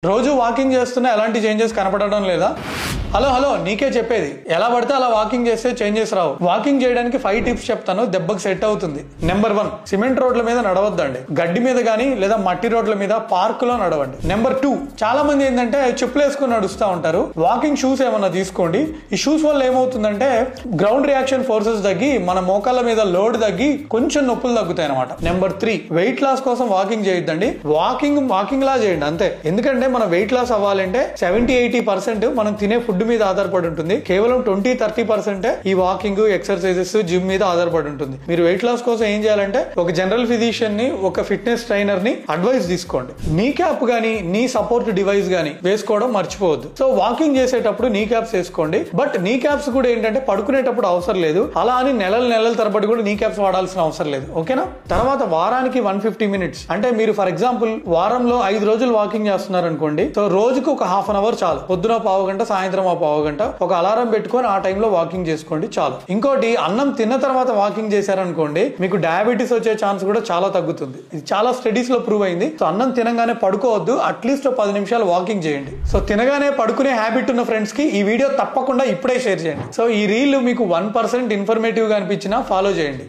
రోజు వాకింగ్ చేస్తున్నా ఎలాంటి చేంజెస్ కనపడడం లేదా? హలో నీకే చెప్పేది. ఎలా పడితే అలా వాకింగ్ చేస్తే చేంజెస్ రావు. వాకింగ్ చేయడానికి 5 టిప్స్ చెప్తాను, దెబ్బకి సెట్ అవుతుంది. నెంబర్ 1, సిమెంట్ రోడ్ల మీద నడవద్దండి. గడ్డి మీద గానీ లేదా మట్టి రోడ్ల మీద, పార్క్ లో నడవండి. నెంబర్ 2, చాలా మంది ఏంటంటే చెప్పులు వేసుకుని నడుస్తూ ఉంటారు. వాకింగ్ షూస్ ఏమన్నా తీసుకోండి. ఈ షూస్ వల్ల ఏమవుతుందంటే గ్రౌండ్ రియాక్షన్ ఫోర్సెస్ తగ్గి మన మోకాళ్ళ మీద లోడ్ తగ్గి కొంచెం నొప్పులు తగ్గుతాయి అనమాట. నెంబర్ 3, వెయిట్ లాస్ కోసం వాకింగ్ చేయొద్దండి. వాకింగ్ లా చేయండి అంతే. ఎందుకంటే మన వెయిట్ లాస్ అవ్వాలంటే 70-80% మనం తినే ఫుడ్ మీద ఆధారపడి ఉంటుంది. కేవలం 20-30% ఈ వాకింగ్, ఎక్సర్సైజెస్, జిమ్ మీద ఆధారపడి ఉంటుంది. మీరు వెయిట్ లాస్ కోసం ఏం చేయాలంటే ఒక జనరల్ ఫిజిషియన్ ని, ఒక ఫిట్నెస్ ట్రైనర్ ని అడ్వైస్ తీసుకోండి. నీ క్యాప్ గానీ నీ సపోర్ట్ డివైస్ గానీ వేసుకోవడం మర్చిపోవద్దు. సో వాకింగ్ చేసేటప్పుడు నీ క్యాప్స్ వేసుకోండి. బట్ నీ క్యాప్స్ కూడా ఏంటంటే పడుకునేటప్పుడు అవసరం లేదు. అలా అని నెలల తరబడి కూడా నీ క్యాప్స్ వాడాల్సిన అవసరం లేదు. ఓకేనా? తర్వాత వారానికి 150 minutes అంటే మీరు ఫర్ ఎగ్జాంపుల్ వారంలో 5 రోజులు వాకింగ్ చేస్తున్నారు అనుకోండి. సో రోజుకు ఒక ½ అవర్ చాలు. పొద్దున పావు గంట, సాయంత్రం పావు గంట ఒక అలారం పెట్టుకొని ఆ టైంలో వాకింగ్ చేసుకోండి చాలు. ఇంకోటి, అన్నం తిన్న తర్వాత వాకింగ్ చేశారనుకోండి మీకు డయాబెటీస్ వచ్చే ఛాన్స్ కూడా చాలా తగ్గుతుంది. ఇది చాలా స్టడీస్ లో ప్రూవ్ అయింది. సో అన్నం తినగానే పడుకోవద్దు, అట్లీస్ట్ 10 నిమిషాలు వాకింగ్ చేయండి. సో తినగానే పడుకునే హ్యాబిట్ ఉన్న ఫ్రెండ్స్ కి ఈ వీడియో తప్పకుండా ఇప్పుడే షేర్ చేయండి. సో ఈ రీల్ మీకు 1% ఇన్ఫర్మేటివ్ గా అనిపించినా ఫాలో చేయండి.